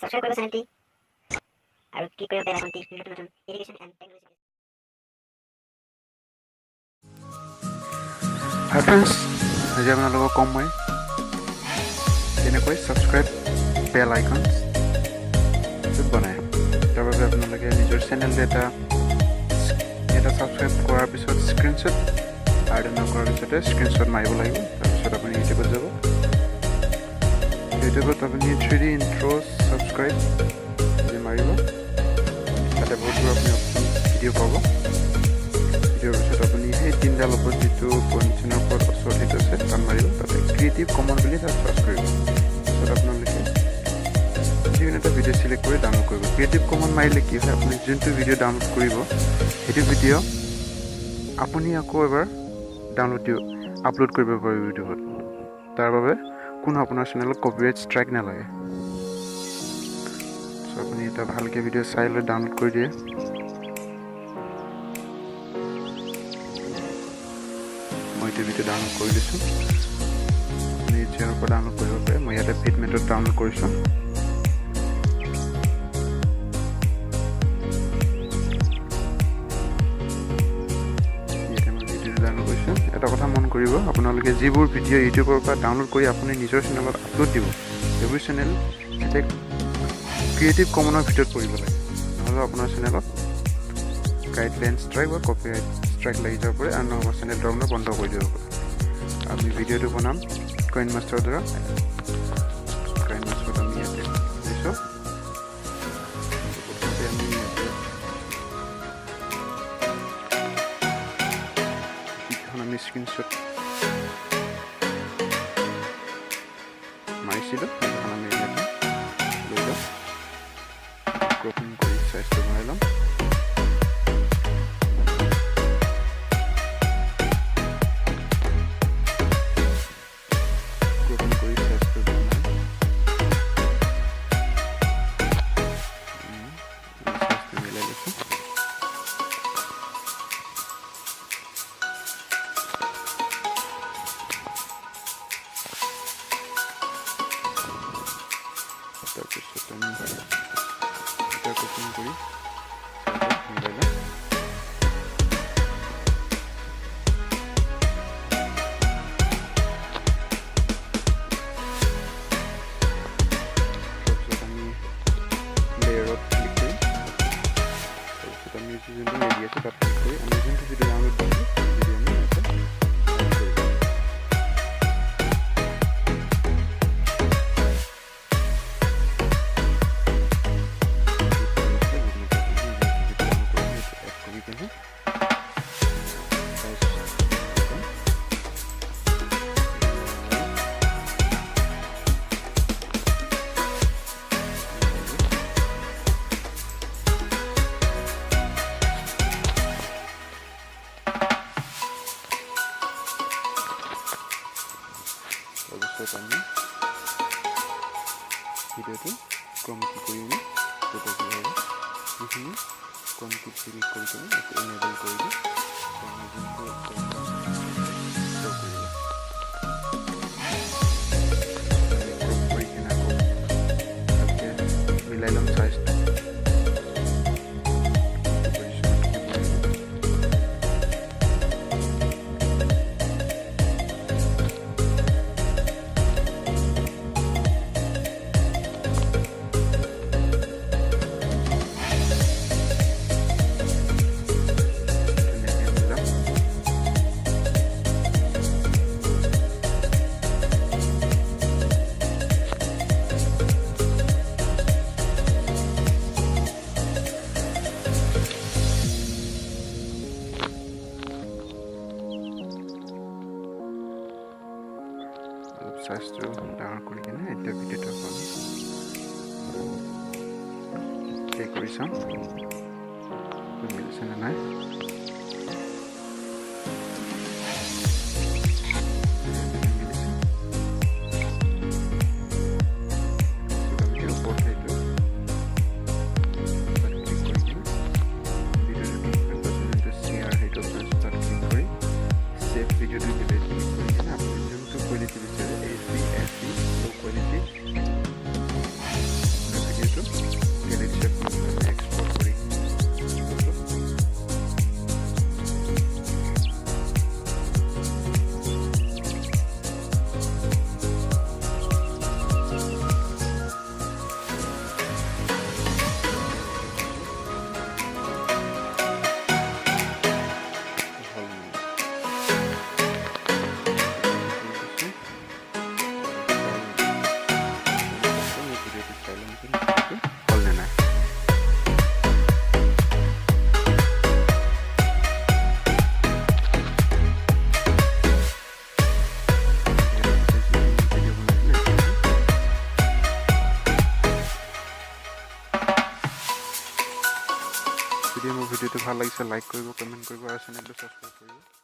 Subscribe কৰবে চ্যানেলটি R click কৰে বেল আইকনটি নতুন নতুন education and technology. Hi friends, আজি আপোনালোকক ক'ম মই কেনেকৈ ছাবস্ক্ৰাইব বেল আইকন বনায়। তাৰ বাবে আপোনালোকে নিজৰ চেনেলটো এটা ছাবস্ক্ৰাইব কৰাৰ পিছত স্ক্ৰীনশ্বট আৰু নকৰাৰ পিছতে স্ক্ৰীনশ্বট মাৰিব লাগিব। তাৰপিছত আপুনি ইউটিউবত যাব। ইউটিউবত আপুনি 3D ইণ্ট্ৰ' ছাবস্ক্ৰাইব মাৰিব। তাতে বহুতবোৰ আপুনি অপশ্যন ভিডিঅ' পাব। ভিডিঅ'ৰ পিছত আপুনি সেই তিনিডাল ওপৰত যিটো পইণ্টৰ ওপৰত ওচৰত সেইটো আছে তাত মাৰিব। তাতে ক্ৰিয়েটিভ কমন বুলি তাত চাৰ্চ কৰিব। তাৰপিছত আপোনালোকে যিকোনো এটা ভিডিঅ' চিলেক্ট কৰি ডাউনলোড কৰিব। ক্ৰিয়েটিভ কমন মাৰিলে কি হয়, আপুনি যোনটো ভিডিঅ' ডাউনলোড কৰিব সেইটো ভিডিঅ' আপুনি আকৌ এবাৰ আপলোড কৰিব পাৰিব ইউটিউবত। তাৰ বাবে কোনো আপোনাৰ চেনেলত কপিৰাইট ষ্ট্ৰাইক নালাগে। চ' আপুনি এটা ভালকৈ ভিডিঅ' চাই লৈ ডাউনলোড কৰি দিয়ে। মই এইটো ভিডিঅ' ডাউনলোড কৰি দিছোঁ। আপুনি ইয়াৰ পৰা ডাউনলোড কৰিব পাৰে। মই ইয়াতে ফিটমেটত ডাউনলোড কৰিছোঁ। এটা কথা মন কৰিব, আপোনালোকে যিবোৰ ভিডিঅ' ইউটিউবৰ পৰা ডাউনলোড কৰি আপুনি নিজৰ চেনেলত আপলোড দিব, সেইবোৰ চেনেল এতিয়া ক্ৰিয়েটিভ কমনৰ ভিতৰত পৰিব লাগে। নহ'লে আপোনাৰ চেনেলত গাইডলাইন ষ্ট্ৰাইক বা কপিৰাইট ষ্ট্ৰাইক লাগি যাব পাৰে আৰু নহ'ব চেনেলটো আপোনাৰ বন্ধ কৰি দিব পাৰে। আমি ভিডিঅ'টো বনাম কইন মাষ্টাৰৰ দ্বাৰা। কইন মাষ্টাৰত আমি ইয়াতে দিছোঁ। প্ৰথমতে আমি ইয়াতে আমি স্ক্ৰীনশ্বট মাৰিছিলোঁ, সেইখন আমি ইয়াতে লৈ যাম। ক্ৰপিং কৰি চাইজটো বনাই ল'ম। ক্ৰপিং কৰি চাইজটো বনাই চাইজটো মিলাই লৈছোঁ। তাৰপিছত আমি এটা কপিং কৰি মিলাই ল'ম। তাৰপিছত আমি লেয়াৰত ক্লিক কৰিম। তাৰপিছত আমি যোনটো ৰেডি আছে তাত ক্লিক কৰি আমি যোনটো ভিডিঅ' ডাউনলোড কৰিছোঁ সেই ভিডিঅ' আমি ইয়াতে ডাউনলোড কৰিব। তাৰপিছত আমি ভিডিঅ'টো ক্ৰমটি কৰি আমি তেতিয়া কি হ'ব, সেইখিনি ক্ৰমটি চিলেক্ট কৰি কিনে এইটো এনেবল কৰি দিওঁ। আমি যোনটো শ্ব' কৰিব কৰি কিনে আকৌ ভালকৈ মিলাই ল'ম চাইজটো। চাইজটো ডাঙৰ কৰি কিনে এতিয়া ভিডিঅ'টো আপুনি প্লে কৰি চাম মিলিছেনে নাই। ভাল লাগিছে লাইক কৰিব, কমেণ্ট কৰিব আৰু চেনেলটো ছাবস্ক্ৰাইব কৰিব।